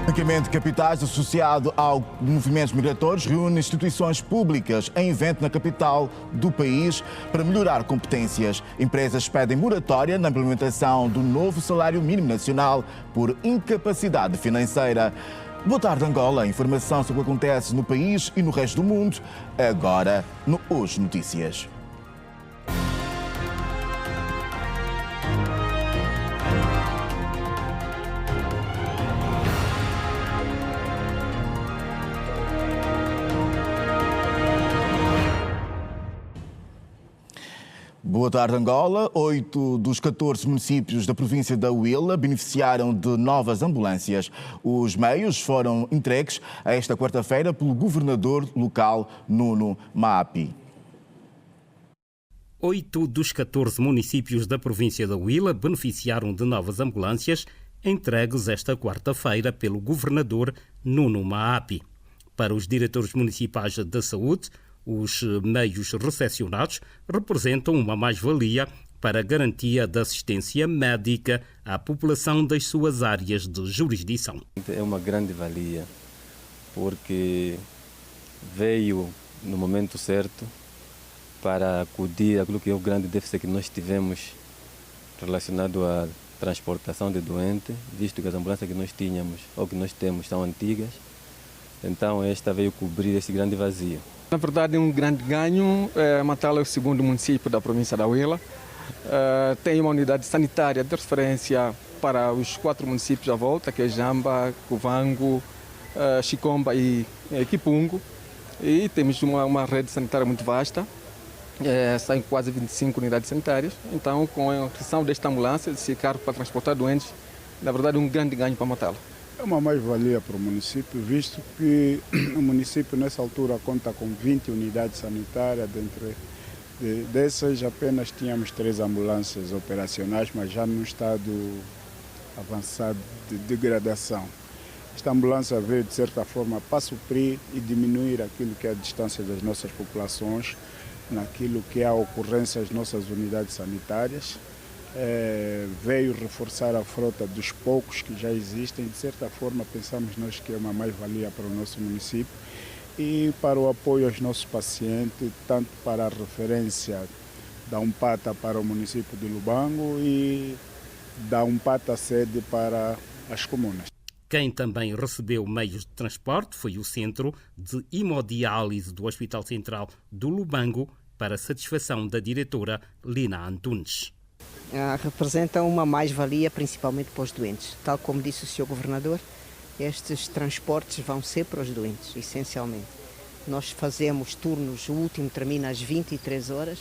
Branqueamento de capitais associado ao movimentos migratórios reúne instituições públicas em evento na capital do país para melhorar competências. Empresas pedem moratória na implementação do novo salário mínimo nacional por incapacidade financeira. Boa tarde, Angola. Informação sobre o que acontece no país e no resto do mundo, agora no Hoje Notícias. Boa tarde, Angola. 8 dos 14 municípios da província da Huila beneficiaram de novas ambulâncias. Os meios foram entregues esta quarta-feira pelo governador local, Nuno Maapi. 8 dos 14 municípios da província da Huila beneficiaram de novas ambulâncias entregues esta quarta-feira pelo governador Nuno Maapi. Para os diretores municipais da saúde, os meios recepcionados representam uma mais-valia para a garantia da assistência médica à população das suas áreas de jurisdição. É uma grande valia, porque veio no momento certo para acudir àquilo que é o grande déficit que nós tivemos relacionado à transportação de doentes, visto que as ambulâncias que nós tínhamos ou que nós temos são antigas. Então esta veio cobrir esse grande vazio. Na verdade, é um grande ganho. Matala é o segundo município da província da Huila. Tem uma unidade sanitária de referência para os 4 municípios à volta, que é Jamba, Cuvango, Chicomba e Kipungo. E temos uma rede sanitária muito vasta. São quase 25 unidades sanitárias. Então, com a aquisição desta ambulância, desse carro para transportar doentes, na verdade, é um grande ganho para Matala. É uma mais-valia para o município, visto que o município nessa altura conta com 20 unidades sanitárias. Dentre dessas apenas tínhamos 3 ambulâncias operacionais, mas já num estado avançado de degradação. Esta ambulância veio de certa forma para suprir e diminuir aquilo que é a distância das nossas populações, naquilo que é a ocorrência das nossas unidades sanitárias. Veio reforçar a frota dos poucos que já existem. De certa forma, pensamos nós que é uma mais-valia para o nosso município e para o apoio aos nossos pacientes, tanto para a referência da Umpata para o município de Lubango e da Umpata sede para as comunas. Quem também recebeu meios de transporte foi o Centro de Hemodiálise do Hospital Central do Lubango, para satisfação da diretora Lina Antunes. Representam uma mais-valia principalmente para os doentes. Tal como disse o Sr. Governador, estes transportes vão ser para os doentes, essencialmente. Nós fazemos turnos, o último termina às 23 horas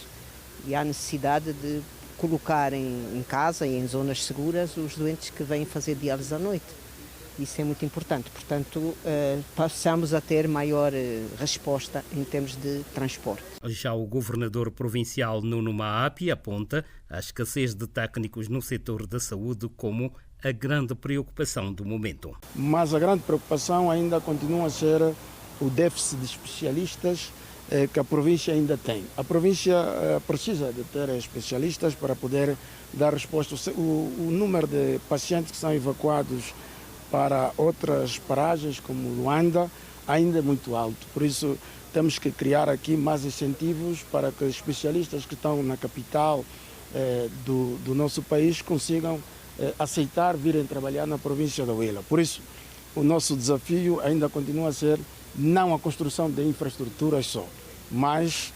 e há necessidade de colocar em casa e em zonas seguras os doentes que vêm fazer diálise à noite. Isso é muito importante, portanto, passamos a ter maior resposta em termos de transporte. Já o governador provincial Nuno Maapi aponta a escassez de técnicos no setor da saúde como a grande preocupação do momento. Mas a grande preocupação ainda continua a ser o déficit de especialistas que a província ainda tem. A província precisa de ter especialistas para poder dar resposta. O número de pacientes que são evacuados para outras paragens, como Luanda, ainda é muito alto. Por isso, temos que criar aqui mais incentivos para que os especialistas que estão na capital do nosso país consigam aceitar virem trabalhar na província da Huila. Por isso, o nosso desafio ainda continua a ser não a construção de infraestruturas só, mas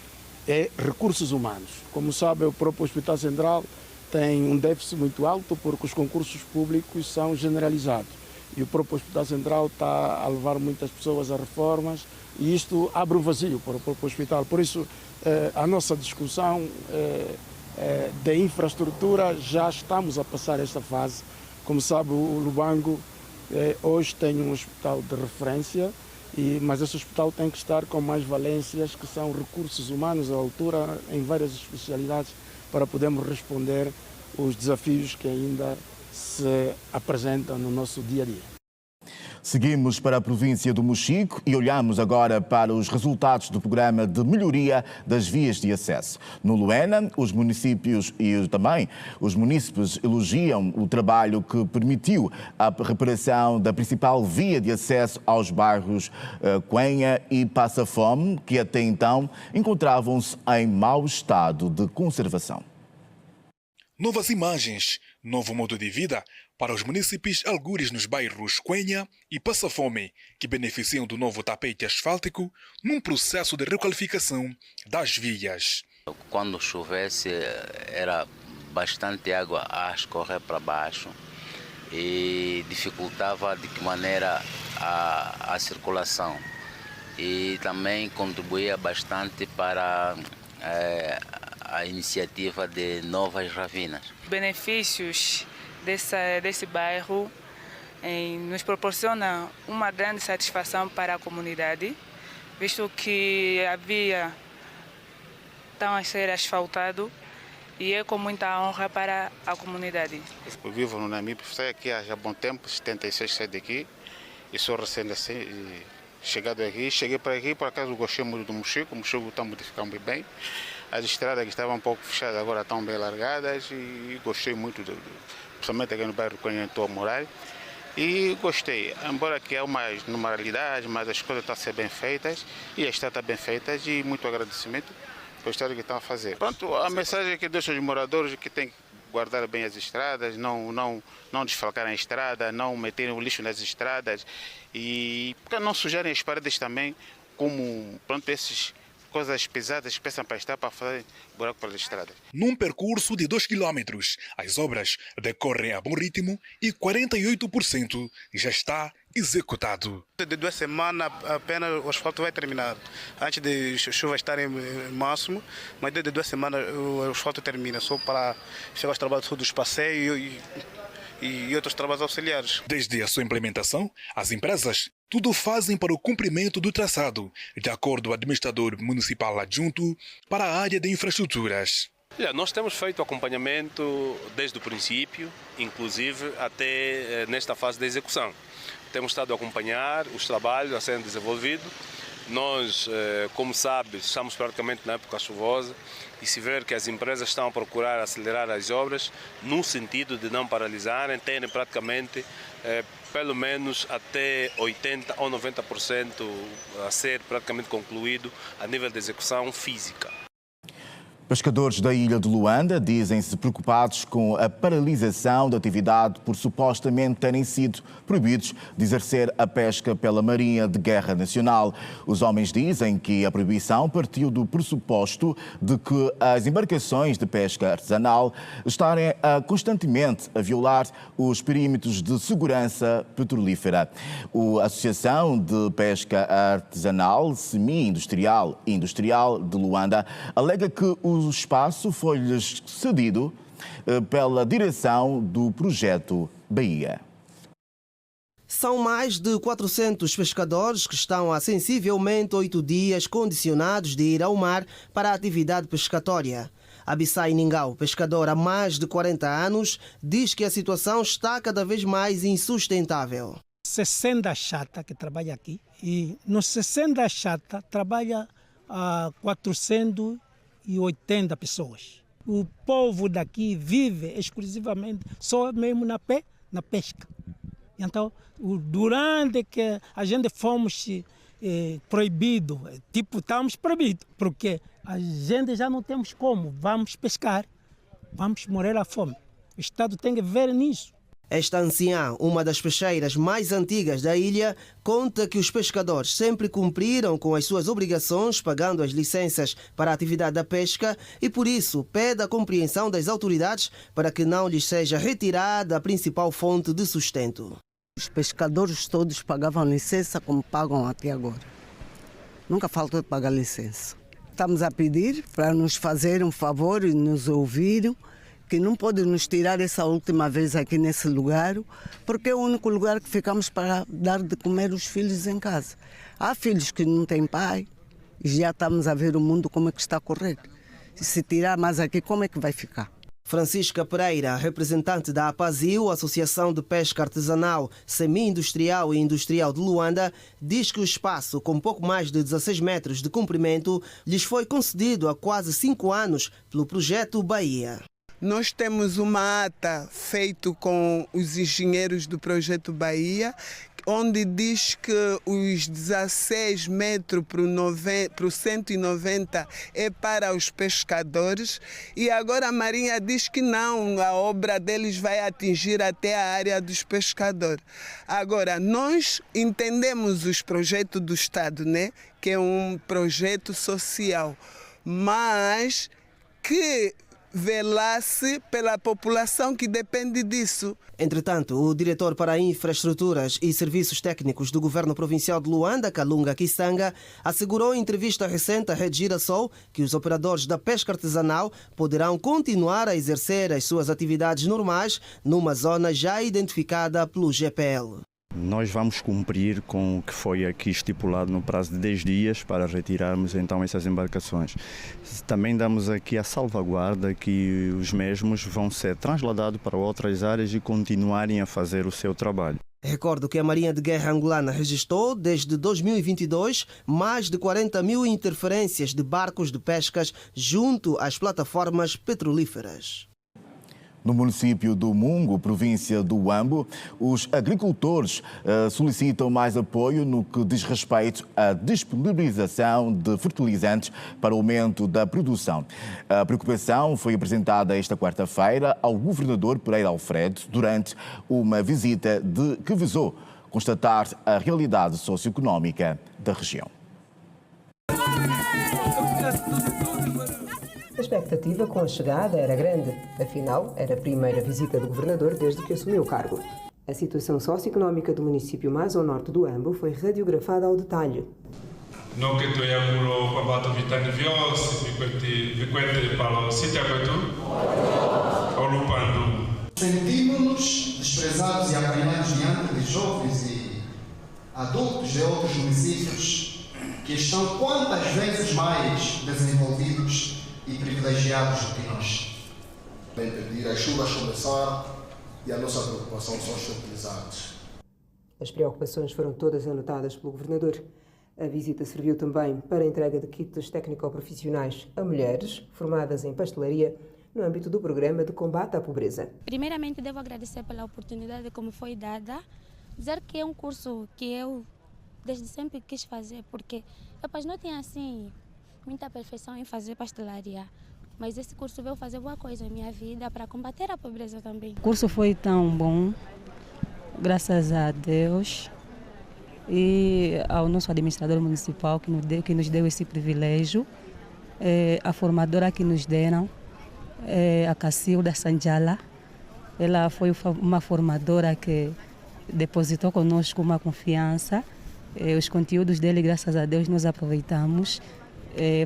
recursos humanos. Como sabe, o próprio Hospital Central tem um déficit muito alto porque os concursos públicos são generalizados. E o próprio Hospital Central está a levar muitas pessoas a reformas e isto abre um vazio para o próprio hospital. Por isso, a nossa discussão de infraestrutura, já estamos a passar esta fase. Como sabe, o Lubango hoje tem um hospital de referência, mas esse hospital tem que estar com mais valências, que são recursos humanos à altura em várias especialidades, para podermos responder os desafios que ainda se apresentam no nosso dia a dia. Seguimos para a província do Mochico e olhamos agora para os resultados do programa de melhoria das vias de acesso. No Luena, os municípios e também os munícipes elogiam o trabalho que permitiu a reparação da principal via de acesso aos bairros Quenha e Passa Fome, que até então encontravam-se em mau estado de conservação. Novas imagens, novo modo de vida para os municípios algures nos bairros Quenha e Passa Fome, que beneficiam do novo tapete asfáltico num processo de requalificação das vias. Quando chovesse, era bastante água a escorrer para baixo e dificultava de que maneira a circulação. E também contribuía bastante para a iniciativa de novas ravinas. Benefícios desse bairro nos proporciona uma grande satisfação para a comunidade, visto que a via está a ser asfaltado e é com muita honra para a comunidade. Eu vivo no Namibe, estou aqui há já bom tempo, 76 saí daqui e sou recente assim, chegado aqui, cheguei para aqui, por acaso gostei muito do Mochico, o Mochico está modificando bem. As estradas que estavam um pouco fechadas agora estão bem largadas e gostei muito, principalmente aqui no bairro que eu estou a morar. E gostei, embora que há umas normalidades, mas as coisas estão a ser bem feitas e a estrada está bem feita e muito agradecimento pelo estado que estão a fazer. Pronto, a mensagem que deixo aos moradores que tem que guardar bem as estradas, não desfalcarem a estrada, não meterem o lixo nas estradas e para não sujarem as paredes também, como pronto, esses coisas pesadas que pensam para estar para fazer buraco pelas estradas. Num percurso de 2 km, as obras decorrem a bom ritmo e 48% já está executado. De 2 semanas apenas o asfalto vai terminar. Antes de chuvas estarem máximo, mas desde 2 semanas o asfalto termina, só para chegar aos trabalhos dos passeios e outros trabalhos auxiliares. Desde a sua implementação, as empresas tudo fazem para o cumprimento do traçado, de acordo com o administrador municipal adjunto para a área de infraestruturas. Nós temos feito acompanhamento desde o princípio, inclusive até nesta fase de execução. Temos estado a acompanhar os trabalhos a serem desenvolvidos. Nós, como sabe, estamos praticamente na época chuvosa e se ver que as empresas estão a procurar acelerar as obras no sentido de não paralisarem, terem praticamente pelo menos até 80% ou 90% a ser praticamente concluído a nível de execução física. Pescadores da ilha de Luanda dizem-se preocupados com a paralisação da atividade por supostamente terem sido proibidos de exercer a pesca pela Marinha de Guerra Nacional. Os homens dizem que a proibição partiu do pressuposto de que as embarcações de pesca artesanal estarem constantemente a violar os perímetros de segurança petrolífera. A Associação de Pesca Artesanal, Semi-Industrial e Industrial de Luanda alega que o espaço foi-lhes cedido pela direção do projeto Bahia. São mais de 400 pescadores que estão há sensivelmente 8 dias condicionados de ir ao mar para a atividade pescatória. Abissai Ningau, pescador há mais de 40 anos, diz que a situação está cada vez mais insustentável. 60 chata que trabalha aqui e nos 60 chata trabalha a 480 pessoas. O povo daqui vive exclusivamente só mesmo na pesca. Então, durante que a gente fomos proibido, estamos proibidos, porque a gente já não temos como, vamos pescar, vamos morrer à fome. O Estado tem que ver nisso. Esta anciã, uma das peixeiras mais antigas da ilha, conta que os pescadores sempre cumpriram com as suas obrigações, pagando as licenças para a atividade da pesca e, por isso, pede a compreensão das autoridades para que não lhes seja retirada a principal fonte de sustento. Os pescadores todos pagavam licença como pagam até agora. Nunca faltou de pagar licença. Estamos a pedir para nos fazer um favor e nos ouvirem, que não pode nos tirar essa última vez aqui nesse lugar, porque é o único lugar que ficamos para dar de comer os filhos em casa. Há filhos que não têm pai e já estamos a ver o mundo como é que está a correr. E se tirar mais aqui, como é que vai ficar? Francisca Pereira, representante da APASIL, Associação de Pesca Artesanal, Semi-Industrial e Industrial de Luanda, diz que o espaço, com pouco mais de 16 metros de comprimento, lhes foi concedido há quase 5 anos pelo projeto Bahia. Nós temos uma ata feita com os engenheiros do projeto Bahia, onde diz que os 16 metros para o 190 é para os pescadores, e agora a Marinha diz que não, a obra deles vai atingir até a área dos pescadores. Agora, nós entendemos os projetos do Estado, né? Que é um projeto social, mas que velasse pela população que depende disso. Entretanto, o diretor para Infraestruturas e Serviços Técnicos do Governo Provincial de Luanda, Kalunga Kisanga, assegurou em entrevista recente à Rede Girassol que os operadores da pesca artesanal poderão continuar a exercer as suas atividades normais numa zona já identificada pelo GPL. Nós vamos cumprir com o que foi aqui estipulado no prazo de 10 dias para retirarmos então essas embarcações. Também damos aqui a salvaguarda que os mesmos vão ser transladados para outras áreas e continuarem a fazer o seu trabalho. Recordo que a Marinha de Guerra angolana registrou, desde 2022, mais de 40 mil interferências de barcos de pescas junto às plataformas petrolíferas. No município do Mungo, província do Huambo, os agricultores solicitam mais apoio no que diz respeito à disponibilização de fertilizantes para o aumento da produção. A preocupação foi apresentada esta quarta-feira ao governador Pereira Alfredo durante uma visita que visou constatar a realidade socioeconómica da região. A expectativa com a chegada era grande, afinal, era a primeira visita do governador desde que assumiu o cargo. A situação socioeconómica do município mais ao norte do Huambo foi radiografada ao detalhe. No que tu yamuro pabato vitani vios, viquete para o sítio ao Lupando. Sentimos-nos desprezados e apanhados diante de jovens e adultos de outros municípios que estão quantas vezes mais desenvolvidos e privilegiados do que nós. Bem pedir as chuvas começar e a nossa preocupação são os fertilizantes. As preocupações foram todas anotadas pelo governador. A visita serviu também para a entrega de kits técnico-profissionais a mulheres formadas em pastelaria no âmbito do programa de combate à pobreza. Primeiramente, devo agradecer pela oportunidade que me foi dada, dizer que é um curso que eu desde sempre quis fazer, porque eu não tinha assim muita perfeição em fazer pastelaria, mas esse curso veio fazer boa coisa na minha vida para combater a pobreza também. O curso foi tão bom, graças a Deus e ao nosso administrador municipal que nos deu esse privilégio, a formadora que nos deram, a Cacilda Sanjala. Ela foi uma formadora que depositou conosco uma confiança. Os conteúdos dele, graças a Deus, nós aproveitamos.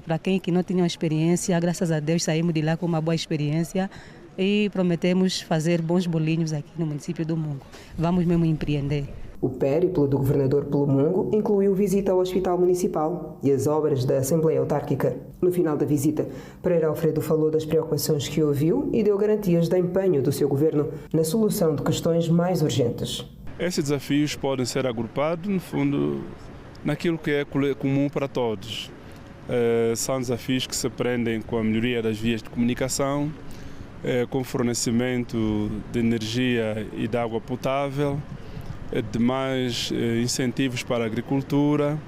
Para quem que não tinha experiência, graças a Deus saímos de lá com uma boa experiência e prometemos fazer bons bolinhos aqui no município do Mungo. Vamos mesmo empreender. O périplo do governador pelo Mungo incluiu visita ao Hospital Municipal e as obras da Assembleia Autárquica. No final da visita, Pereira Alfredo falou das preocupações que ouviu e deu garantias de empenho do seu governo na solução de questões mais urgentes. Esses desafios podem ser agrupados, no fundo, naquilo que é comum para todos. São desafios que se prendem com a melhoria das vias de comunicação, com o fornecimento de energia e de água potável, de mais incentivos para a agricultura,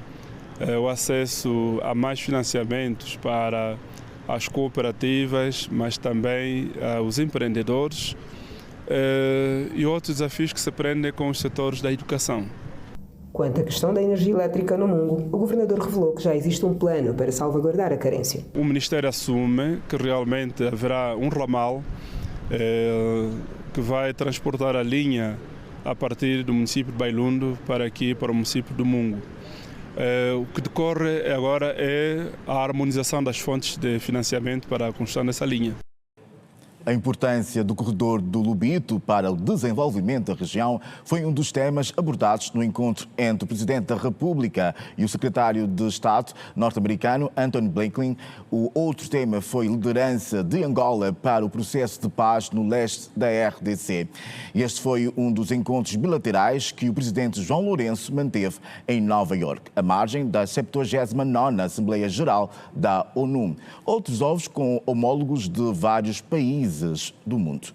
o acesso a mais financiamentos para as cooperativas, mas também os empreendedores, e outros desafios que se prendem com os setores da educação. Quanto à questão da energia elétrica no Mungo, o governador revelou que já existe um plano para salvaguardar a carência. O Ministério assume que realmente haverá um ramal que vai transportar a linha a partir do município de Bailundo para aqui, para o município do Mungo. O que decorre agora é a harmonização das fontes de financiamento para a construção dessa linha. A importância do corredor do Lobito para o desenvolvimento da região foi um dos temas abordados no encontro entre o Presidente da República e o Secretário de Estado norte-americano, Antony Blinken. O outro tema foi liderança de Angola para o processo de paz no leste da RDC. Este foi um dos encontros bilaterais que o Presidente João Lourenço manteve em Nova Iorque, à margem da 79ª Assembleia Geral da ONU. Outros ovos com homólogos de vários países do mundo.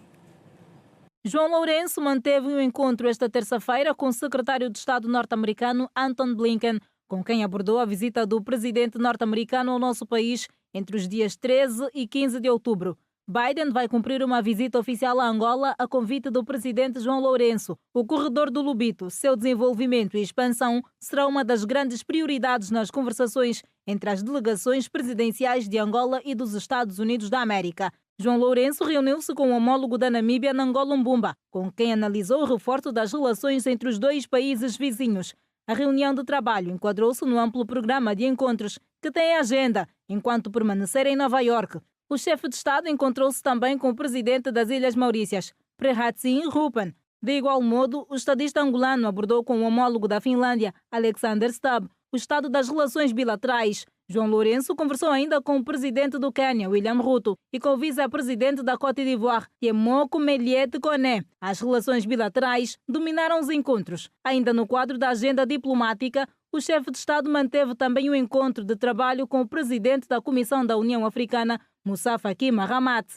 João Lourenço manteve um encontro esta terça-feira com o secretário de Estado norte-americano Antony Blinken, com quem abordou a visita do presidente norte-americano ao nosso país entre os dias 13 e 15 de outubro. Biden vai cumprir uma visita oficial a Angola a convite do presidente João Lourenço. O corredor do Lobito, seu desenvolvimento e expansão, será uma das grandes prioridades nas conversações entre as delegações presidenciais de Angola e dos Estados Unidos da América. João Lourenço reuniu-se com o homólogo da Namíbia, Nangolo Mbumba, com quem analisou o reforço das relações entre os dois países vizinhos. A reunião de trabalho enquadrou-se no amplo programa de encontros que tem agenda enquanto permanecer em Nova Iorque. O chefe de Estado encontrou-se também com o presidente das Ilhas Maurícias, Prehatsin Rupan. De igual modo, o estadista angolano abordou com o homólogo da Finlândia, Alexander Stubb, o estado das relações bilaterais. João Lourenço conversou ainda com o presidente do Quênia, William Ruto, e com o vice-presidente da Côte d'Ivoire, Temoko Meliette Koné. As relações bilaterais dominaram os encontros. Ainda no quadro da agenda diplomática, o chefe de Estado manteve também um encontro de trabalho com o presidente da Comissão da União Africana, Moussa Faki Mahamat.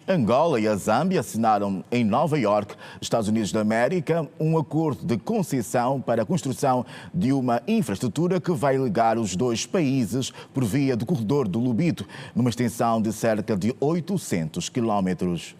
Angola e a Zâmbia assinaram em Nova Iorque, Estados Unidos da América, um acordo de concessão para a construção de uma infraestrutura que vai ligar os dois países por via do corredor do Lobito, numa extensão de cerca de 800 quilómetros.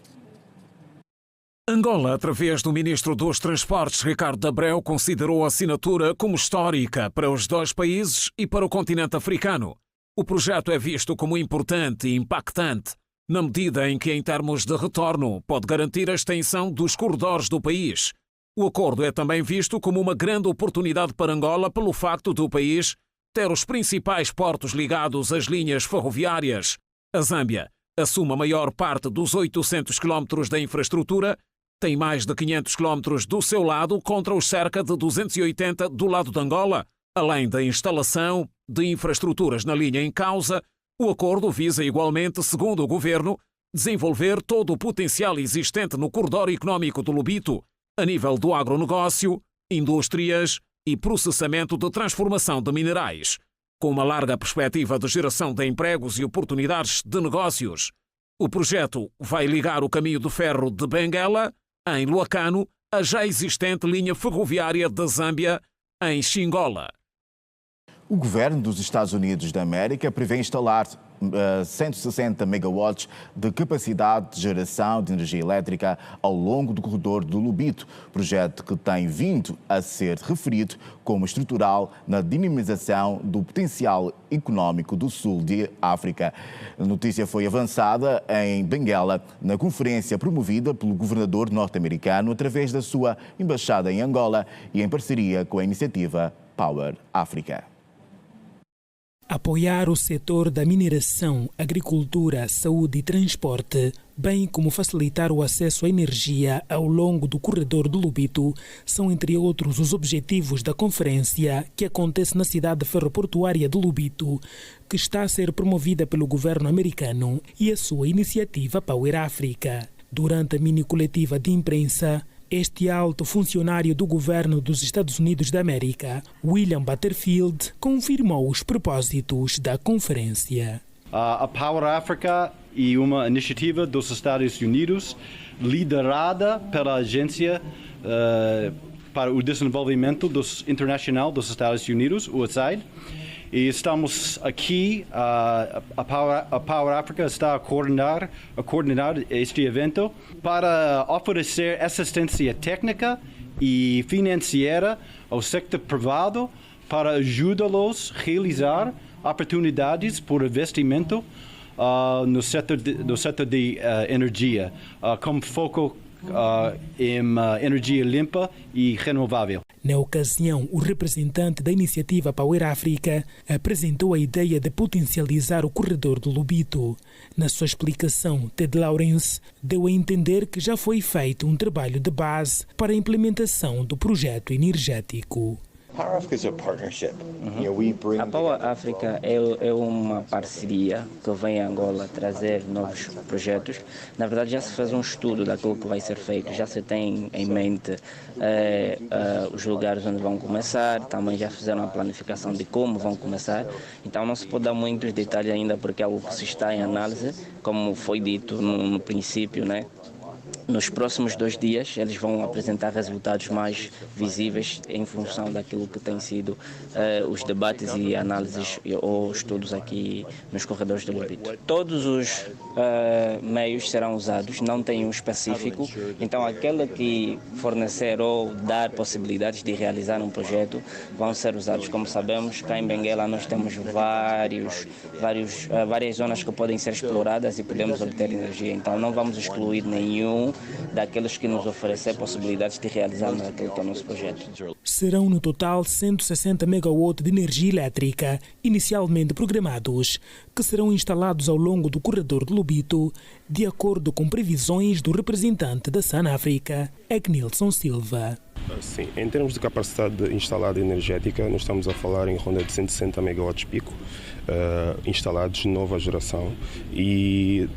Angola, através do ministro dos Transportes, Ricardo Abreu, considerou a assinatura como histórica para os dois países e para o continente africano. O projeto é visto como importante e impactante, na medida em que, em termos de retorno, pode garantir a extensão dos corredores do país. O acordo é também visto como uma grande oportunidade para Angola pelo facto do país ter os principais portos ligados às linhas ferroviárias. A Zâmbia assume a maior parte dos 800 quilómetros da infraestrutura, tem mais de 500 quilómetros do seu lado contra os cerca de 280 do lado de Angola. Além da instalação de infraestruturas na linha em causa, o acordo visa igualmente, segundo o governo, desenvolver todo o potencial existente no corredor económico do Lobito, a nível do agronegócio, indústrias e processamento de transformação de minerais, com uma larga perspectiva de geração de empregos e oportunidades de negócios. O projeto vai ligar o caminho de ferro de Benguela, em Luacano, à já existente linha ferroviária da Zâmbia, em Xingola. O governo dos Estados Unidos da América prevê instalar 160 megawatts de capacidade de geração de energia elétrica ao longo do corredor do Lobito, projeto que tem vindo a ser referido como estrutural na dinamização do potencial económico do sul de África. A notícia foi avançada em Benguela, na conferência promovida pelo governador norte-americano através da sua embaixada em Angola e em parceria com a iniciativa Power Africa. Apoiar o setor da mineração, agricultura, saúde e transporte, bem como facilitar o acesso à energia ao longo do corredor do Lobito, são, entre outros, os objetivos da conferência que acontece na cidade ferroportuária do Lobito, que está a ser promovida pelo governo americano e a sua iniciativa Power Africa. Durante a mini coletiva de imprensa, este alto funcionário do governo dos Estados Unidos da América, William Butterfield, confirmou os propósitos da conferência. A Power Africa é uma iniciativa dos Estados Unidos liderada pela Agência para o Desenvolvimento Internacional dos Estados Unidos, USAID. E estamos aqui, a Power Africa está a coordenar este evento para oferecer assistência técnica e financeira ao setor privado para ajudá-los a realizar oportunidades por investimento no setor de energia, com foco em energia limpa e renovável. Na ocasião, o representante da iniciativa Power África apresentou a ideia de potencializar o corredor do Lobito. Na sua explicação, Ted Lawrence deu a entender que já foi feito um trabalho de base para a implementação do projeto energético. A Power África é uma parceria que vem a Angola trazer novos projetos. Na verdade, já se fez um estudo daquilo que vai ser feito, já se tem em mente os lugares onde vão começar, também já fizeram a planificação de como vão começar. Então não se pode dar muitos detalhes ainda porque é algo que se está em análise, como foi dito no princípio, né? Nos próximos 2 dias, eles vão apresentar resultados mais visíveis em função daquilo que tem sido os debates e análises ou estudos aqui nos corredores do Lobito. Todos os meios serão usados, não tem um específico, então aquele que fornecer ou dar possibilidades de realizar um projeto vão ser usados. Como sabemos, cá em Benguela nós temos várias zonas que podem ser exploradas e podemos obter energia, então não vamos excluir nenhum daqueles que nos oferecer possibilidades de realizar aquilo que é o nosso projeto. Serão no total 160 megawatt de energia elétrica, inicialmente programados, que serão instalados ao longo do corredor de Lobito, de acordo com previsões do representante da Sun-África, Eknilson Silva. Sim, em termos de capacidade instalada energética, nós estamos a falar em ronda de 160 megawatts pico instalados de nova geração. E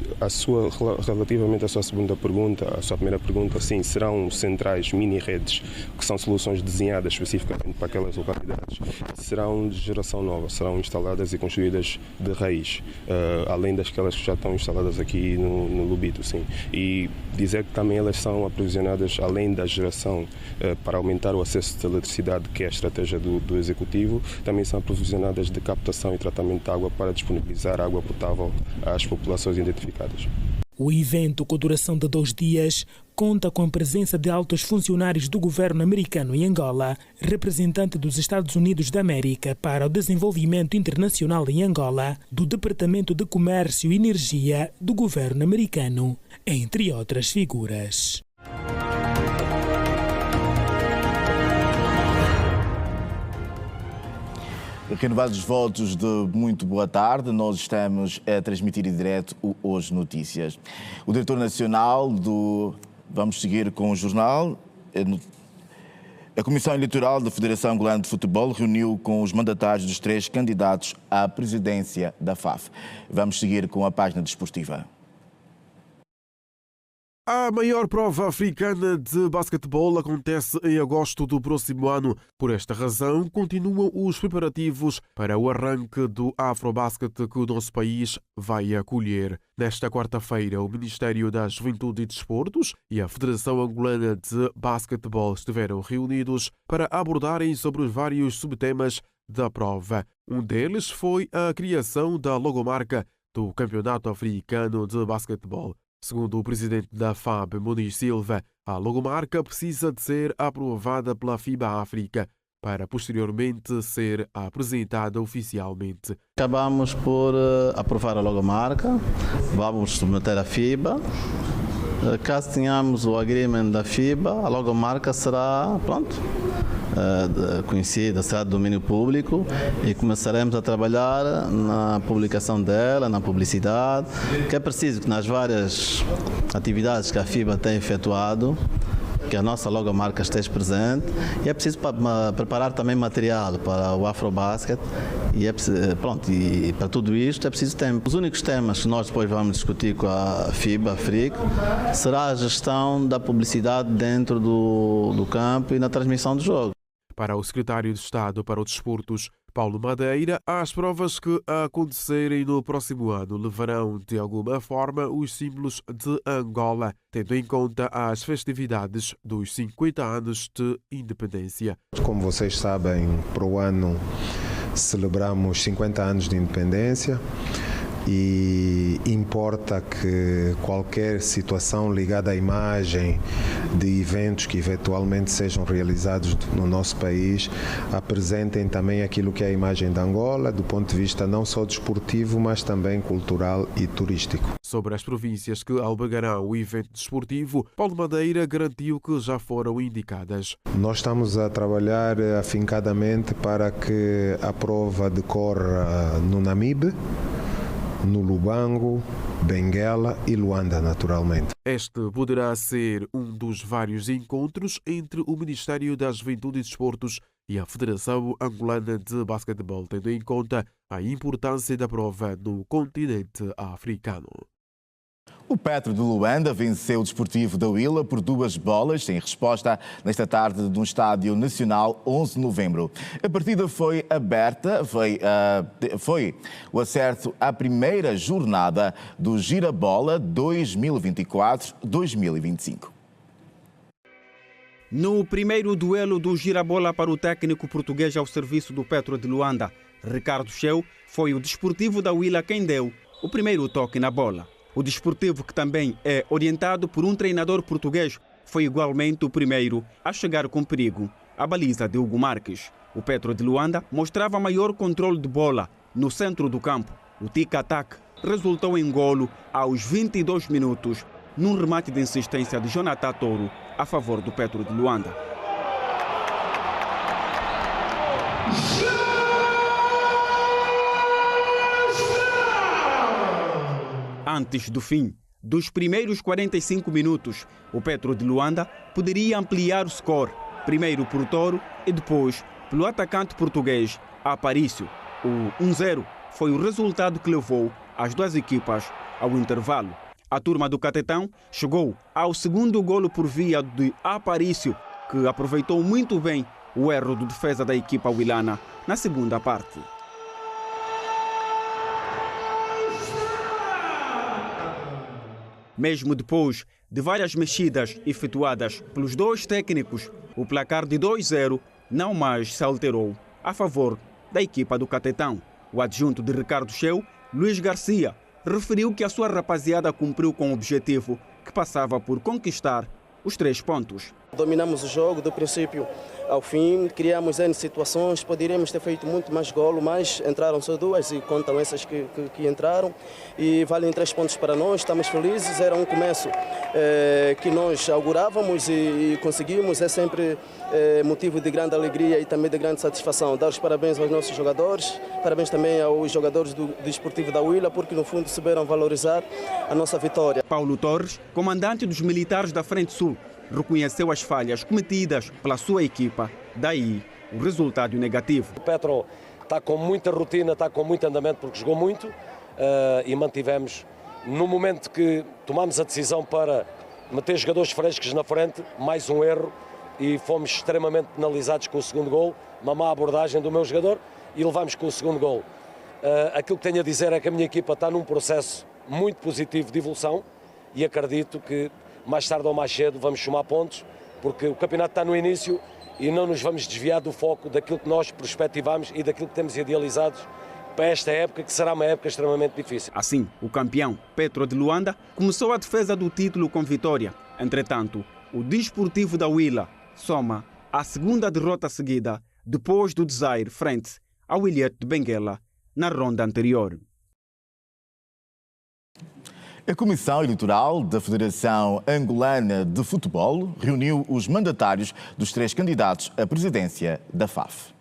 relativamente à sua segunda pergunta, a sua primeira pergunta, sim, serão centrais mini-redes, que são soluções desenhadas especificamente para aquelas localidades. Serão de geração nova, serão instaladas e construídas de raiz, além daquelas que já estão instaladas aqui no Lobito, sim. E dizer que também elas são aprovisionadas, além da geração, para aumentar o acesso de eletricidade, que é a estratégia do Executivo, também são aprovisionadas de captação e tratamento de água para disponibilizar água potável às populações identificadas. O evento, com duração de 2 dias, conta com a presença de altos funcionários do governo americano em Angola, representante dos Estados Unidos da América para o Desenvolvimento Internacional em Angola, do Departamento de Comércio e Energia do governo americano, entre outras figuras. Renovados os votos de muito boa tarde, nós estamos a transmitir em direto o Hoje Notícias. O diretor nacional do... Vamos seguir com o jornal. A Comissão Eleitoral da Federação Angolana de Futebol reuniu com os mandatários dos 3 candidatos à presidência da FAF. Vamos seguir com a página desportiva. A maior prova africana de basquetebol acontece em agosto do próximo ano. Por esta razão, continuam os preparativos para o arranque do Afrobasket que o nosso país vai acolher. Nesta quarta-feira, o Ministério da Juventude e Desportos e a Federação Angolana de Basquetebol estiveram reunidos para abordarem sobre os vários subtemas da prova. Um deles foi a criação da logomarca do Campeonato Africano de Basquetebol. Segundo o presidente da FAB, Muniz Silva, a logomarca precisa de ser aprovada pela FIBA África para posteriormente ser apresentada oficialmente. Acabamos por aprovar a logomarca, vamos submeter à FIBA. Caso tenhamos o agreement da FIBA, a logomarca será conhecida, será de domínio público e começaremos a trabalhar na publicação dela, na publicidade, que é preciso que nas várias atividades que a FIBA tem efetuado, que a nossa logomarca esteja presente, e é preciso preparar também material para o Afrobasket e para tudo isto é preciso tempo. Os únicos temas que nós depois vamos discutir com a FIBA África será a gestão da publicidade dentro do campo e na transmissão do jogo. Para o secretário de Estado para os Desportos, Paulo Madeira, as provas que acontecerem no próximo ano levarão, de alguma forma, os símbolos de Angola, tendo em conta as festividades dos 50 anos de independência. Como vocês sabem, para o ano celebramos 50 anos de independência e importa que qualquer situação ligada à imagem de eventos que eventualmente sejam realizados no nosso país apresentem também aquilo que é a imagem de Angola, do ponto de vista não só desportivo, mas também cultural e turístico. Sobre as províncias que albergarão o evento desportivo, Paulo Madeira garantiu que já foram indicadas. Nós estamos a trabalhar afincadamente para que a prova decorra no Namibe, no Lubango, Benguela e Luanda, naturalmente. Este poderá ser um dos vários encontros entre o Ministério da Juventude e Desportos e a Federação Angolana de Basquetebol, tendo em conta a importância da prova no continente africano. O Petro de Luanda venceu o Desportivo da Huila por 2 bolas em resposta nesta tarde no Estádio Nacional 11 de novembro. A partida foi aberta, foi o acerto à primeira jornada do Girabola 2024-2025. No primeiro duelo do Girabola para o técnico português ao serviço do Petro de Luanda, Ricardo Cheu, foi o Desportivo da Huila quem deu o primeiro toque na bola. O Desportivo, que também é orientado por um treinador português, foi igualmente o primeiro a chegar com perigo à baliza de Hugo Marques. O Petro de Luanda mostrava maior controle de bola no centro do campo. O tic-tac resultou em golo aos 22 minutos, num remate de insistência de Jonathan Toro a favor do Petro de Luanda. Antes do fim dos primeiros 45 minutos, o Petro de Luanda poderia ampliar o score, primeiro por Toro e depois pelo atacante português Aparício. O 1-0 foi o resultado que levou as duas equipas ao intervalo. A turma do Catetão chegou ao segundo golo por via de Aparício, que aproveitou muito bem o erro de defesa da equipa huilana na segunda parte. Mesmo depois de várias mexidas efetuadas pelos dois técnicos, o placar de 2-0 não mais se alterou a favor da equipa do Catetão. O adjunto de Ricardo Cheu, Luiz Garcia, referiu que a sua rapaziada cumpriu com o objetivo que passava por conquistar os 3 pontos. Dominamos o jogo do princípio ao fim, criamos N situações, poderíamos ter feito muito mais golo, mas entraram só 2 e contam essas que entraram e valem 3 pontos para nós, estamos felizes, era um começo que nós augurávamos e conseguimos, é sempre motivo de grande alegria e também de grande satisfação. Dar os parabéns aos nossos jogadores, parabéns também aos jogadores do Desportivo da Huila, porque no fundo souberam valorizar a nossa vitória. Paulo Torres, comandante dos militares da Frente Sul, reconheceu as falhas cometidas pela sua equipa, daí o resultado negativo. O Petro está com muita rotina, está com muito andamento porque jogou muito e mantivemos, no momento que tomámos a decisão para meter jogadores frescos na frente, mais um erro e fomos extremamente penalizados com o segundo gol, uma má abordagem do meu jogador e levámos com o segundo gol. Aquilo que tenho a dizer é que a minha equipa está num processo muito positivo de evolução e acredito que mais tarde ou mais cedo vamos somar pontos, porque o campeonato está no início e não nos vamos desviar do foco daquilo que nós perspectivamos e daquilo que temos idealizados para esta época, que será uma época extremamente difícil. Assim, o campeão Petro de Luanda começou a defesa do título com vitória. Entretanto, o Desportivo da Huila soma a segunda derrota seguida depois do desaire frente ao Ilhéu de Benguela na ronda anterior. A Comissão Eleitoral da Federação Angolana de Futebol reuniu os mandatários dos 3 candidatos à presidência da FAF.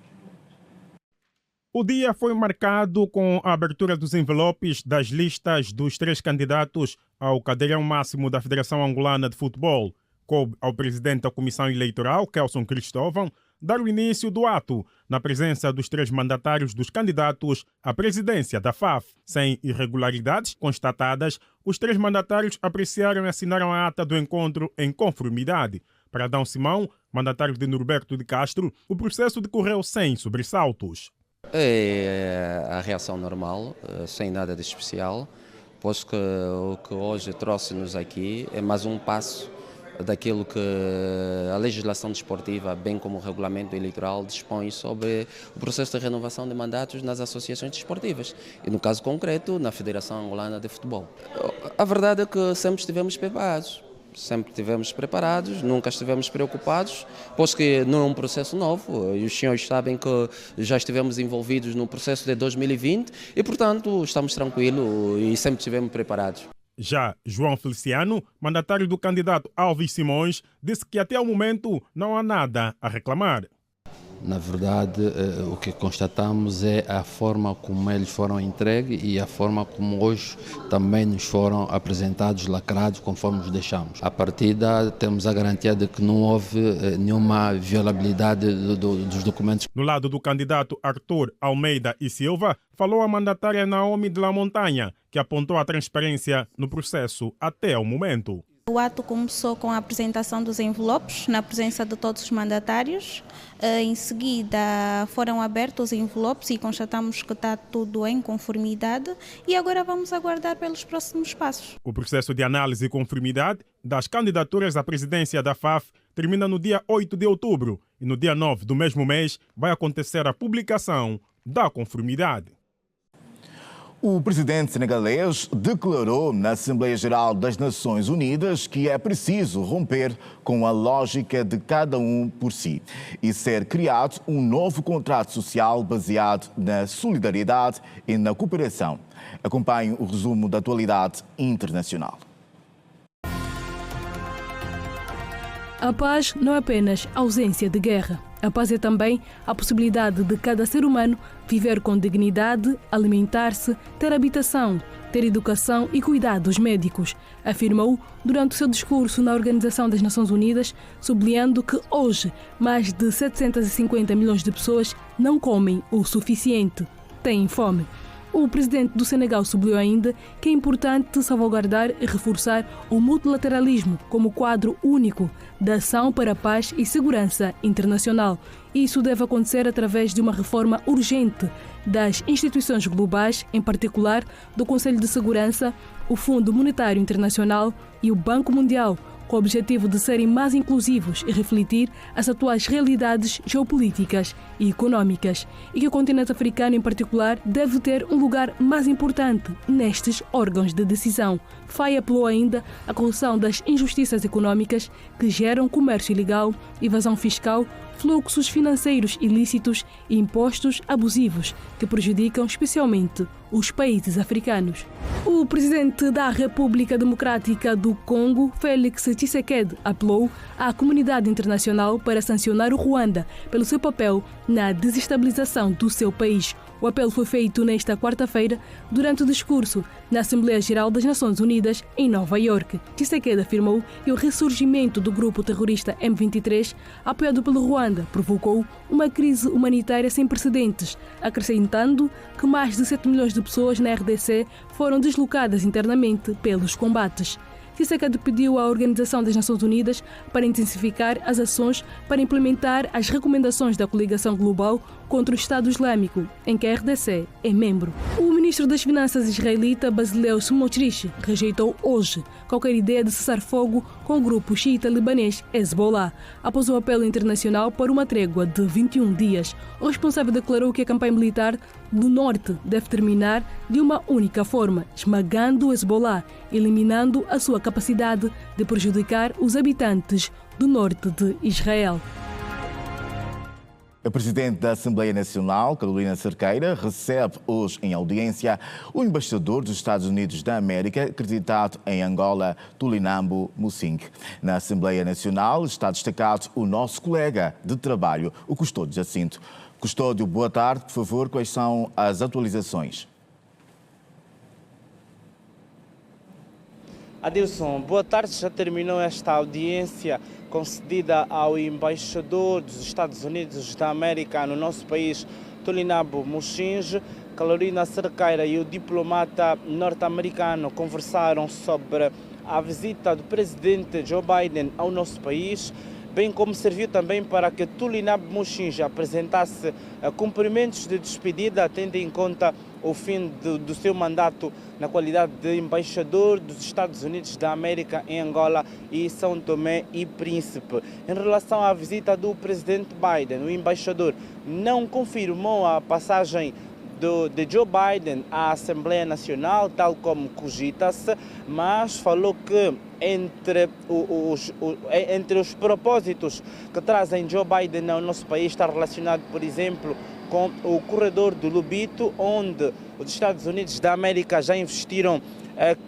O dia foi marcado com a abertura dos envelopes das listas dos 3 candidatos ao cadeirão máximo da Federação Angolana de Futebol. Coube ao presidente da Comissão Eleitoral, Kelson Cristóvão, dar o início do ato na presença dos 3 mandatários dos candidatos à presidência da FAF. Sem irregularidades constatadas, os 3 mandatários apreciaram e assinaram a ata do encontro em conformidade. Para Adão Simão, mandatário de Norberto de Castro, o processo decorreu sem sobressaltos. É a reação normal, sem nada de especial, pois que o que hoje trouxe-nos aqui é mais um passo daquilo que a legislação desportiva, bem como o regulamento eleitoral, dispõe sobre o processo de renovação de mandatos nas associações desportivas e, no caso concreto, na Federação Angolana de Futebol. A verdade é que sempre estivemos preparados, nunca estivemos preocupados, pois que não é um processo novo, e os senhores sabem que já estivemos envolvidos no processo de 2020 e, portanto, estamos tranquilos e sempre estivemos preparados. Já João Feliciano, mandatário do candidato Alves Simões, disse que até o momento não há nada a reclamar. Na verdade, o que constatamos é a forma como eles foram entregues e a forma como hoje também nos foram apresentados, lacrados, conforme os deixamos. A partir daí, temos a garantia de que não houve nenhuma violabilidade dos documentos. No lado do candidato Arthur Almeida e Silva, falou a mandatária Naomi de la Montanha, que apontou a transparência no processo até o momento. O ato começou com a apresentação dos envelopes, na presença de todos os mandatários. Em seguida foram abertos os envelopes e constatamos que está tudo em conformidade e agora vamos aguardar pelos próximos passos. O processo de análise e conformidade das candidaturas à presidência da FAF termina no dia 8 de outubro e no dia 9 do mesmo mês vai acontecer a publicação da conformidade. O presidente senegalês declarou na Assembleia Geral das Nações Unidas que é preciso romper com a lógica de cada um por si e ser criado um novo contrato social baseado na solidariedade e na cooperação. Acompanhe o resumo da atualidade internacional. A paz não é apenas ausência de guerra. A paz é também a possibilidade de cada ser humano viver com dignidade, alimentar-se, ter habitação, ter educação e cuidados médicos, afirmou durante o seu discurso na Organização das Nações Unidas, sublinhando que hoje mais de 750 milhões de pessoas não comem o suficiente, têm fome. O presidente do Senegal sublinhou ainda que é importante salvaguardar e reforçar o multilateralismo como quadro único da ação para a paz e segurança internacional. Isso deve acontecer através de uma reforma urgente das instituições globais, em particular do Conselho de Segurança, o Fundo Monetário Internacional e o Banco Mundial, com o objetivo de serem mais inclusivos e refletir as atuais realidades geopolíticas e económicas, e que o continente africano, em particular, deve ter um lugar mais importante nestes órgãos de decisão. Faye apelou ainda à correção das injustiças económicas que geram comércio ilegal, evasão fiscal, fluxos financeiros ilícitos e impostos abusivos que prejudicam especialmente os países africanos. O presidente da República Democrática do Congo, Félix Tshisekedi, apelou à comunidade internacional para sancionar o Ruanda pelo seu papel na desestabilização do seu país. O apelo foi feito nesta quarta-feira durante o discurso na Assembleia Geral das Nações Unidas em Nova Iorque. Tshisekedi afirmou que o ressurgimento do grupo terrorista M23, apoiado pelo Ruanda, provocou uma crise humanitária sem precedentes, acrescentando que mais de 7 milhões de pessoas na RDC foram deslocadas internamente pelos combates. Tshisekedi pediu à Organização das Nações Unidas para intensificar as ações para implementar as recomendações da coligação global contra o Estado Islâmico, em que a RDC é membro. O ministro das Finanças israelita Bezalel Smotrich rejeitou hoje qualquer ideia de cessar fogo com o grupo xiita libanês Hezbollah, após o apelo internacional por uma trégua de 21 dias. O responsável declarou que a campanha militar no norte deve terminar de uma única forma, esmagando o Hezbollah, eliminando a sua capacidade de prejudicar os habitantes do norte de Israel. A presidente da Assembleia Nacional, Carolina Cerqueira, recebe hoje em audiência o embaixador dos Estados Unidos da América, acreditado em Angola, Tulinambo Mussing. Na Assembleia Nacional está destacado o nosso colega de trabalho, o Custódio Jacinto. Custódio, boa tarde, por favor, quais são as atualizações? Adilson, boa tarde. Já terminou esta audiência concedida ao embaixador dos Estados Unidos da América no nosso país, Tulinambo Mussing. Carolina Cerqueira e o diplomata norte-americano conversaram sobre a visita do presidente Joe Biden ao nosso país. bem como serviu também para que Tulinab Mushinji apresentasse cumprimentos de despedida, tendo em conta o fim do seu mandato na qualidade de embaixador dos Estados Unidos da América em Angola e São Tomé e Príncipe. Em relação à visita do presidente Biden, o embaixador não confirmou a passagem de Joe Biden à Assembleia Nacional, tal como cogita-se, mas falou que entre os propósitos que trazem Joe Biden ao nosso país está relacionado, por exemplo, com o corredor do Lubito, onde os Estados Unidos da América já investiram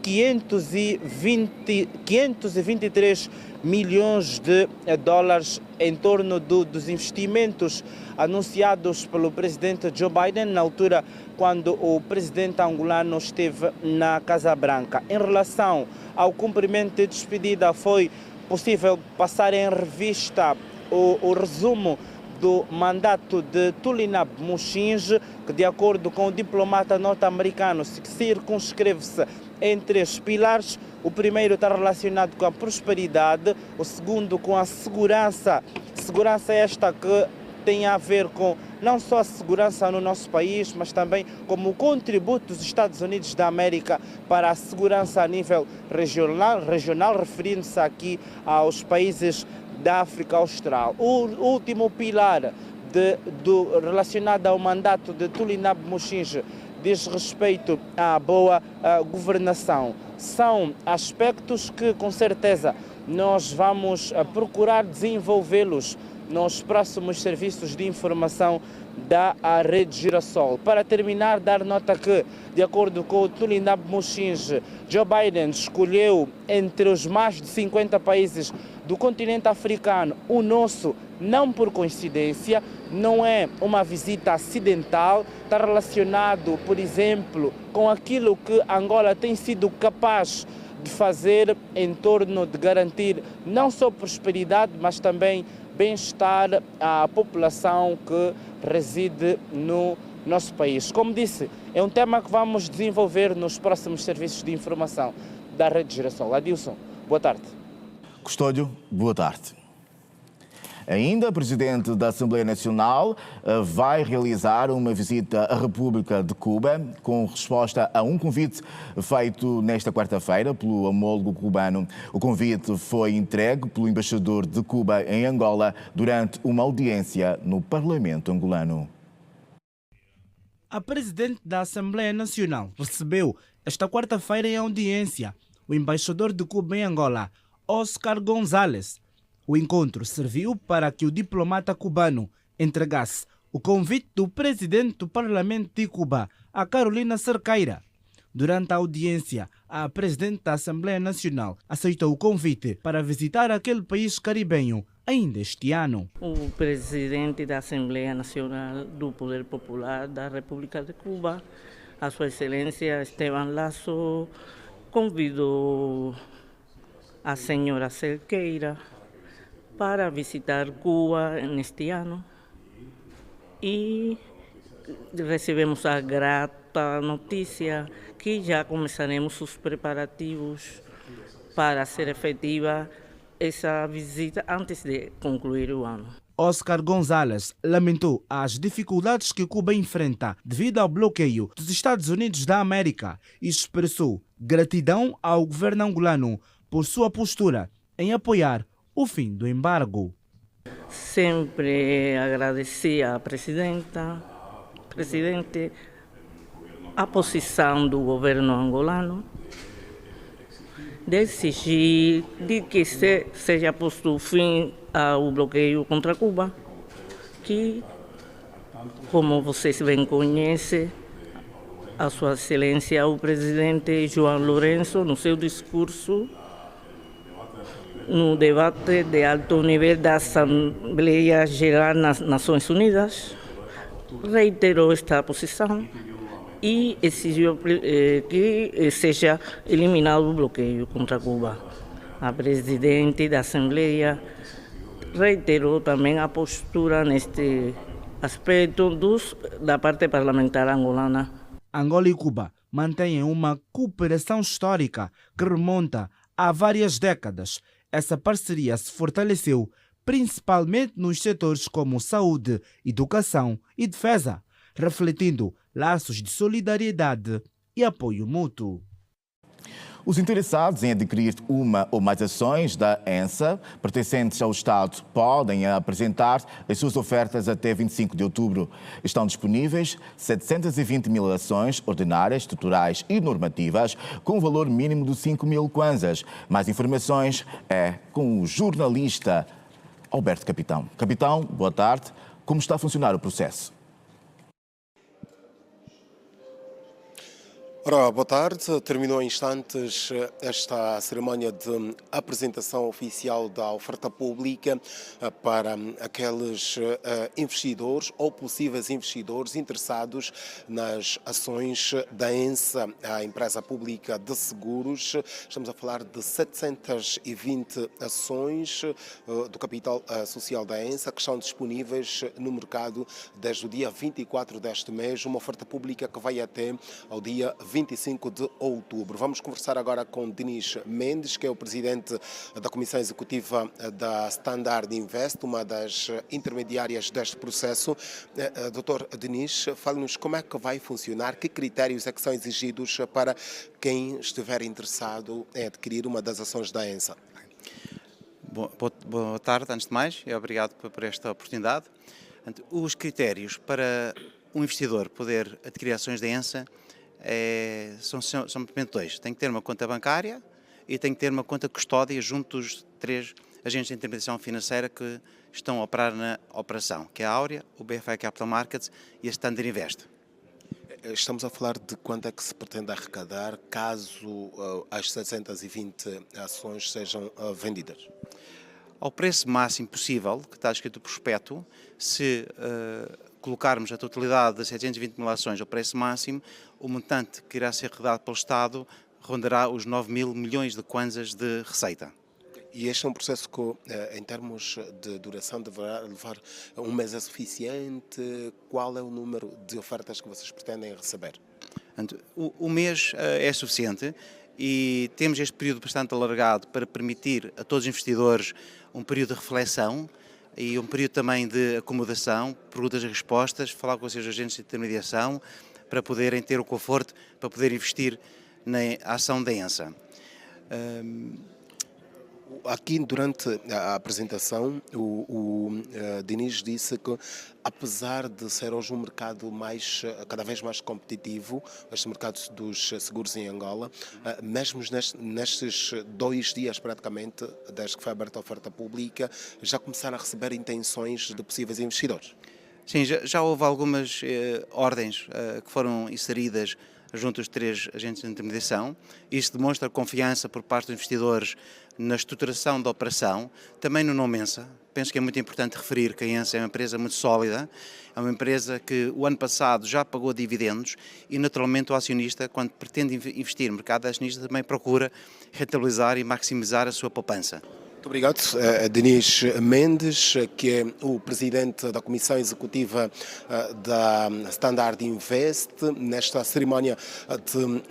523 milhões de dólares em torno dos investimentos anunciados pelo presidente Joe Biden na altura quando o presidente angolano esteve na Casa Branca. Em relação ao cumprimento de despedida, foi possível passar em revista o resumo do mandato de Tulinab Mushinji, que de acordo com o diplomata norte-americano circunscreve-se em 3 pilares. O primeiro está relacionado com a prosperidade, o segundo com a segurança. Segurança esta que tem a ver com não só a segurança no nosso país, mas também como o contributo dos Estados Unidos da América para a segurança a nível regional referindo-se aqui aos países da África Austral. O último pilar relacionado ao mandato de Tulinab Mushinji diz respeito à boa governação. São aspectos que, com certeza, nós vamos procurar desenvolvê-los nos próximos serviços de informação da Rede Girassol. Para terminar, dar nota que, de acordo com o Tulinab Mushinji, Joe Biden escolheu entre os mais de 50 países do continente africano o nosso, não por coincidência, não é uma visita acidental, está relacionado, por exemplo, com aquilo que Angola tem sido capaz de fazer em torno de garantir não só prosperidade, mas também bem-estar à população que reside no nosso país. Como disse, é um tema que vamos desenvolver nos próximos serviços de informação da Rede Girassol. Adilson, boa tarde. Custódio, boa tarde. Ainda, o presidente da Assembleia Nacional vai realizar uma visita à República de Cuba com resposta a um convite feito nesta quarta-feira pelo homólogo cubano. O convite foi entregue pelo embaixador de Cuba em Angola durante uma audiência no Parlamento angolano. A presidente da Assembleia Nacional recebeu esta quarta-feira em audiência o embaixador de Cuba em Angola, Oscar González. O encontro serviu para que o diplomata cubano entregasse o convite do presidente do Parlamento de Cuba, a Carolina Cerqueira. Durante a audiência, a presidente da Assembleia Nacional aceitou o convite para visitar aquele país caribenho ainda este ano. O presidente da Assembleia Nacional do Poder Popular da República de Cuba, a Sua Excelência Esteban Lasso, convidou a senhora Cerqueira para visitar Cuba neste ano e recebemos a grata notícia que já começaremos os preparativos para ser efetiva essa visita antes de concluir o ano. Oscar González lamentou as dificuldades que Cuba enfrenta devido ao bloqueio dos Estados Unidos da América e expressou gratidão ao governo angolano por sua postura em apoiar o fim do embargo. Sempre agradeci à presidente, a posição do governo angolano de exigir de que seja posto fim ao bloqueio contra Cuba, que, como vocês bem conhecem, a Sua Excelência, o presidente João Lourenço, no seu discurso, no debate de alto nível da Assembleia Geral das Nações Unidas, reiterou esta posição e exigiu que seja eliminado o bloqueio contra Cuba. A presidente da Assembleia reiterou também a postura neste aspecto da parte parlamentar angolana. Angola e Cuba mantêm uma cooperação histórica que remonta a várias décadas. Essa parceria se fortaleceu principalmente nos setores como saúde, educação e defesa, refletindo laços de solidariedade e apoio mútuo. Os interessados em adquirir uma ou mais ações da ENSA pertencentes ao Estado podem apresentar as suas ofertas até 25 de outubro. Estão disponíveis 720 mil ações ordinárias, estruturais e normativas com um valor mínimo de 5 mil kwanzas. Mais informações é com o jornalista Alberto Capitão. Capitão, boa tarde. Como está a funcionar o processo? Ora, boa tarde. Terminou em instantes esta cerimónia de apresentação oficial da oferta pública para aqueles investidores ou possíveis investidores interessados nas ações da ENSA, a empresa pública de seguros. Estamos a falar de 720 ações do capital social da ENSA que estão disponíveis no mercado desde o dia 24 deste mês, uma oferta pública que vai até ao dia 25 de outubro. Vamos conversar agora com Denis Mendes, que é o presidente da Comissão Executiva da Standard Invest, uma das intermediárias deste processo. Doutor Denis, fale-nos como é que vai funcionar, que critérios é que são exigidos para quem estiver interessado em adquirir uma das ações da ENSA. Boa tarde, antes de mais, e obrigado por esta oportunidade. Os critérios para um investidor poder adquirir ações da ENSA são simplesmente dois. Tem que ter uma conta bancária e tem que ter uma conta custódia junto dos 3 agentes de intermediação financeira que estão a operar na operação, que é a Áurea, o BFI Capital Markets e a Standard Invest. Estamos a falar de quanto é que se pretende arrecadar caso as 720 ações sejam vendidas? Ao preço máximo possível, que está escrito no prospecto, se colocarmos a totalidade das 720 mil ações ao preço máximo, o montante que irá ser arrecadado pelo Estado rondará os 9 mil milhões de kwanzas de receita. E este é um processo que, em termos de duração, deverá levar um mês é suficiente? Qual é o número de ofertas que vocês pretendem receber? O mês é suficiente e temos este período bastante alargado para permitir a todos os investidores um período de reflexão e um período também de acomodação, perguntas e respostas, falar com os seus agentes de intermediação para poderem ter o conforto para poder investir na ação da ENSA. Aqui, durante a apresentação, o Denis disse que, apesar de ser hoje um mercado cada vez mais competitivo, este mercado dos seguros em Angola, mesmo nestes 2 dias praticamente, desde que foi aberta a oferta pública, já começaram a receber intenções de possíveis investidores? Sim, já houve algumas ordens que foram inseridas junto aos 3 agentes de intermediação. Isto demonstra confiança por parte dos investidores na estruturação da operação, também no nome ENSA. Penso que é muito importante referir que a ENSA é uma empresa muito sólida, é uma empresa que o ano passado já pagou dividendos e naturalmente o acionista, quando pretende investir no mercado acionista, também procura rentabilizar e maximizar a sua poupança. Muito obrigado. Denis Mendes, que é o presidente da Comissão Executiva da Standard Invest, nesta cerimónia de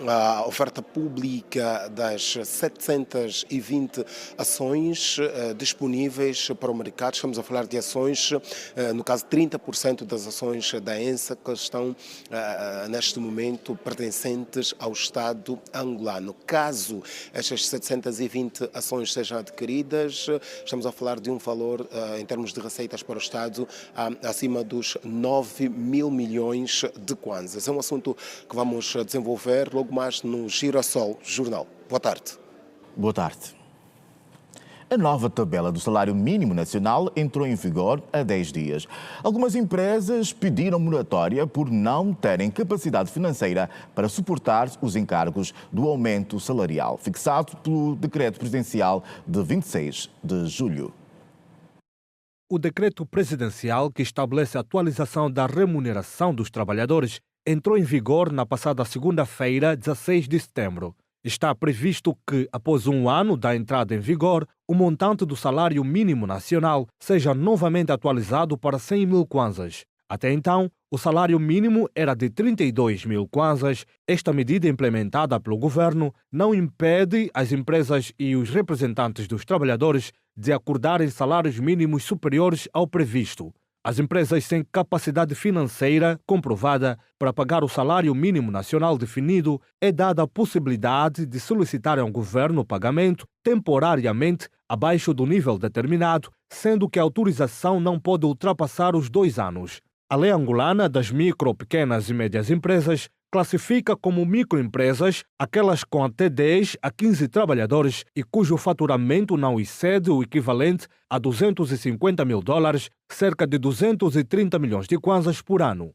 oferta pública das 720 ações disponíveis para o mercado. Estamos a falar de ações, no caso 30% das ações da ENSA que estão neste momento pertencentes ao Estado angolano. Caso estas 720 ações sejam adquiridas, estamos a falar de um valor, em termos de receitas para o Estado, acima dos 9 mil milhões de kwanzas. É um assunto que vamos desenvolver logo mais no Girassol Jornal. Boa tarde. Boa tarde. A nova tabela do salário mínimo nacional entrou em vigor há 10 dias. Algumas empresas pediram moratória por não terem capacidade financeira para suportar os encargos do aumento salarial, fixado pelo Decreto Presidencial de 26 de julho. O decreto presidencial que estabelece a atualização da remuneração dos trabalhadores entrou em vigor na passada segunda-feira, 16 de setembro. Está previsto que, após um ano da entrada em vigor, o montante do salário mínimo nacional seja novamente atualizado para 100 mil kwanzas. Até então, o salário mínimo era de 32 mil kwanzas. Esta medida implementada pelo governo não impede as empresas e os representantes dos trabalhadores de acordarem salários mínimos superiores ao previsto. As empresas sem capacidade financeira comprovada para pagar o salário mínimo nacional definido é dada a possibilidade de solicitarem ao governo o pagamento temporariamente abaixo do nível determinado, sendo que a autorização não pode ultrapassar os 2 anos. A lei angolana das micro, pequenas e médias empresas classifica como microempresas aquelas com até 10 a 15 trabalhadores e cujo faturamento não excede o equivalente a $250 mil, cerca de 230 milhões de kwanzas por ano.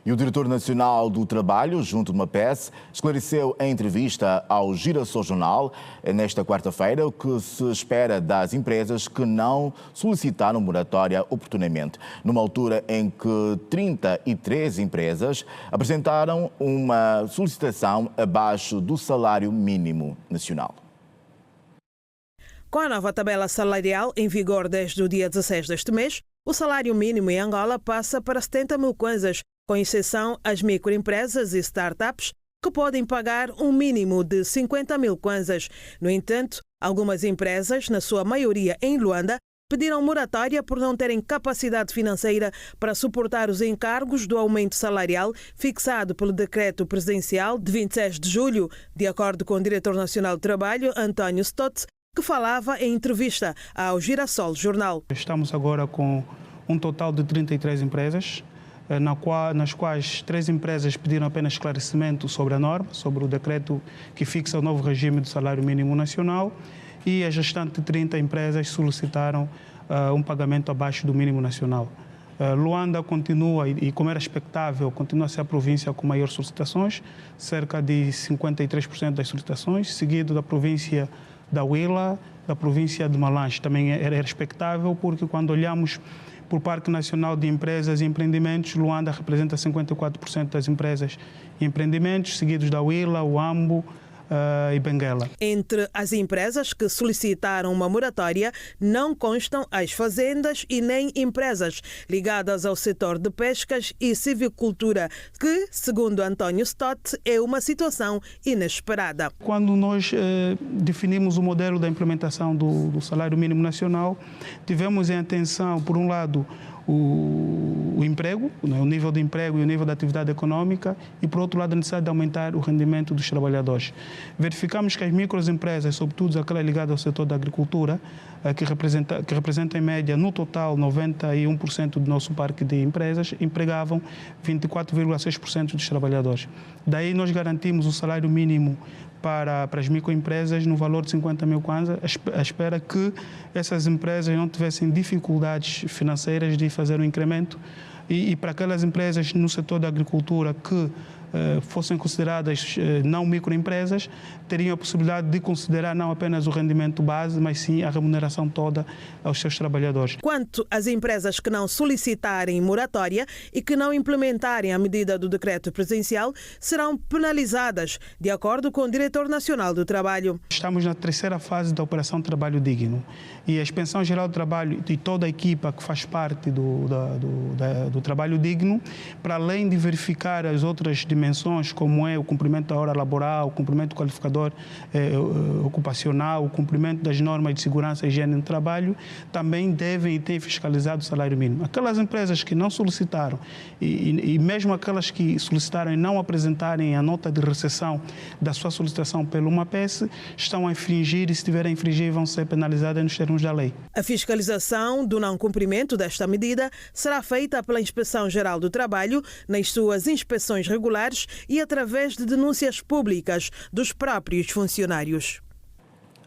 E o diretor nacional do Trabalho, junto de MAPES, esclareceu em entrevista ao Girassol Jornal, nesta quarta-feira, o que se espera das empresas que não solicitaram moratória oportunamente, numa altura em que 33 empresas apresentaram uma solicitação abaixo do salário mínimo nacional. Com a nova tabela salarial em vigor desde o dia 16 deste mês, o salário mínimo em Angola passa para 70 mil kwanzas, com exceção às microempresas e startups, que podem pagar um mínimo de 50 mil kwanzas. No entanto, algumas empresas, na sua maioria em Luanda, pediram moratória por não terem capacidade financeira para suportar os encargos do aumento salarial fixado pelo decreto presidencial de 26 de julho, de acordo com o diretor nacional do Trabalho, António Stott, que falava em entrevista ao Girassol Jornal. Estamos agora com um total de 33 empresas, nas quais 3 empresas pediram apenas esclarecimento sobre a norma, sobre o decreto que fixa o novo regime do salário mínimo nacional, e as restantes 30 empresas solicitaram um pagamento abaixo do mínimo nacional. Luanda continua, e como era expectável, continua a ser a província com maiores solicitações, cerca de 53% das solicitações, seguido da província da Huila, da província de Malanche. Também era expectável, porque quando olhamos por Parque Nacional de Empresas e Empreendimentos, Luanda representa 54% das empresas e empreendimentos, seguidos da Huila, Uambo e Benguela. Entre as empresas que solicitaram uma moratória não constam as fazendas e nem empresas ligadas ao setor de pescas e silvicultura, que, segundo António Stott, é uma situação inesperada. Quando nós definimos o modelo da implementação do salário mínimo nacional, tivemos em atenção, por um lado, o emprego, o nível de emprego e o nível da atividade econômica, e, por outro lado, a necessidade de aumentar o rendimento dos trabalhadores. Verificamos que as microempresas, sobretudo aquelas ligadas ao setor da agricultura, que representam em média, no total, 91% do nosso parque de empresas, empregavam 24,6% dos trabalhadores. Daí nós garantimos o salário mínimo para as microempresas no valor de 50 mil kwanza, à espera que essas empresas não tivessem dificuldades financeiras de fazer um incremento, e para aquelas empresas no setor da agricultura que fossem consideradas não microempresas, teriam a possibilidade de considerar não apenas o rendimento base, mas sim a remuneração toda aos seus trabalhadores. Quanto às empresas que não solicitarem moratória e que não implementarem a medida do decreto presidencial, serão penalizadas, de acordo com o diretor nacional do Trabalho. Estamos na 3ª fase da Operação Trabalho Digno, e a Inspeção Geral do Trabalho e toda a equipa que faz parte do Trabalho Digno, para além de verificar as outras dimensões, como é o cumprimento da hora laboral, o cumprimento do qualificador ocupacional, o cumprimento das normas de segurança e higiene no trabalho, também devem e têm fiscalizado o salário mínimo. Aquelas empresas que não solicitaram e mesmo aquelas que solicitaram e não apresentarem a nota de recepção da sua solicitação pelo MAPES, estão a infringir, e se tiverem a infringir vão ser penalizadas nos termos da lei. A fiscalização do não cumprimento desta medida será feita pela Inspeção Geral do Trabalho nas suas inspeções regulares e através de denúncias públicas dos próprios funcionários.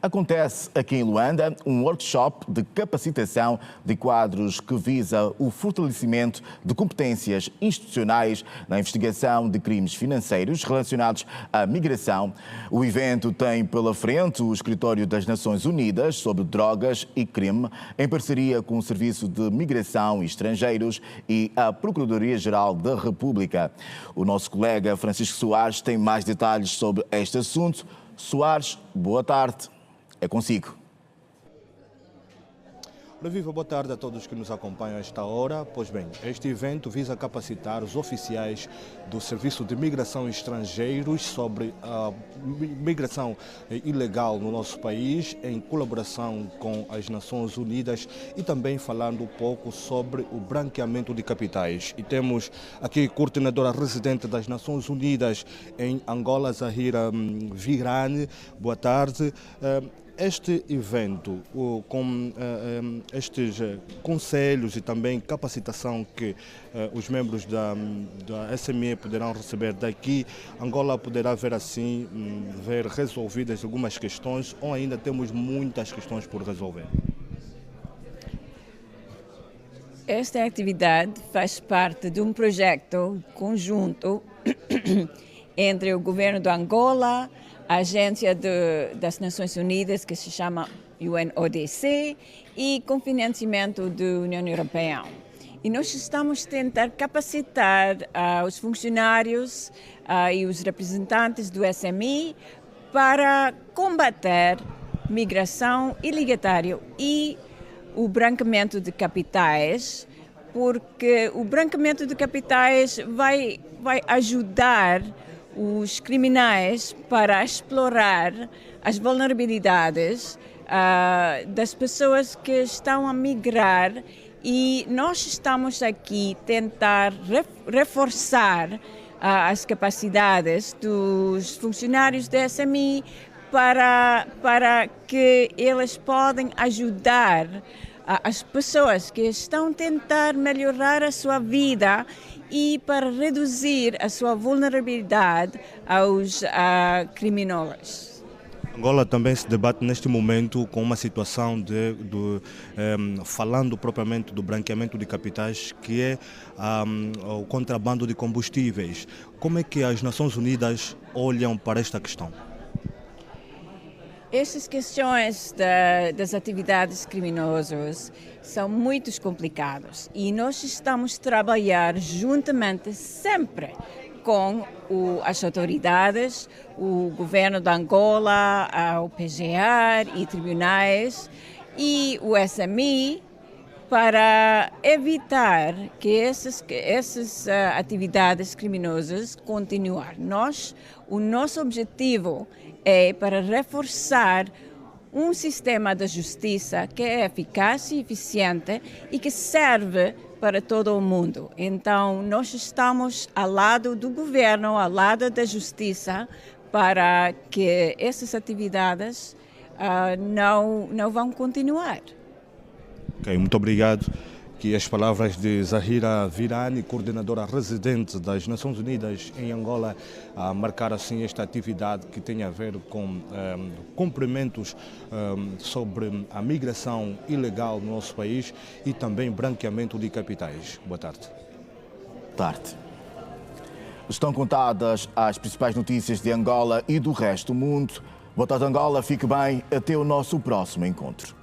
Acontece aqui em Luanda um workshop de capacitação de quadros que visa o fortalecimento de competências institucionais na investigação de crimes financeiros relacionados à migração. O evento tem pela frente o Escritório das Nações Unidas sobre Drogas e Crime, em parceria com o Serviço de Migração e Estrangeiros e a Procuradoria-Geral da República. O nosso colega Francisco Soares tem mais detalhes sobre este assunto. Soares, boa tarde. É consigo. Viva, boa tarde a todos que nos acompanham a esta hora. Pois bem, este evento visa capacitar os oficiais do Serviço de Migração e Estrangeiros sobre a migração ilegal no nosso país, em colaboração com as Nações Unidas e também falando um pouco sobre o branqueamento de capitais. E temos aqui a coordenadora residente das Nações Unidas em Angola, Zahira Virani. Boa tarde. Este evento, com estes conselhos e também capacitação que os membros da SME poderão receber daqui, Angola poderá ver assim, ver resolvidas algumas questões ou ainda temos muitas questões por resolver? Esta atividade faz parte de um projeto conjunto entre o governo de Angola, a agência das Nações Unidas, que se chama UNODC, e com financiamento da União Europeia. E nós estamos a tentar capacitar os funcionários e os representantes do SMI para combater migração ilegal e o branqueamento de capitais, porque o branqueamento de capitais vai ajudar os criminais para explorar as vulnerabilidades das pessoas que estão a migrar, e nós estamos aqui a tentar reforçar as capacidades dos funcionários da SMI para que eles possam ajudar as pessoas que estão a tentar melhorar a sua vida e para reduzir a sua vulnerabilidade aos criminosos. Angola também se debate neste momento com uma situação falando propriamente do branqueamento de capitais, que é o contrabando de combustíveis. Como é que as Nações Unidas olham para esta questão? Essas questões das atividades criminosas são muito complicadas e nós estamos a trabalhar juntamente sempre com as autoridades, o governo de Angola, o PGR e tribunais e o SMI para evitar que essas atividades criminosas continuem. O nosso objetivo é para reforçar um sistema de justiça que é eficaz e eficiente e que serve para todo o mundo. Então, nós estamos ao lado do governo, ao lado da justiça, para que essas atividades não vão continuar. Ok, muito obrigado. Que as palavras de Zahira Virani, coordenadora residente das Nações Unidas em Angola, a marcar assim esta atividade que tem a ver com cumprimentos sobre a migração ilegal no nosso país e também branqueamento de capitais. Boa tarde. Tarde. Estão contadas as principais notícias de Angola e do resto do mundo. Boa tarde, Angola. Fique bem. Até o nosso próximo encontro.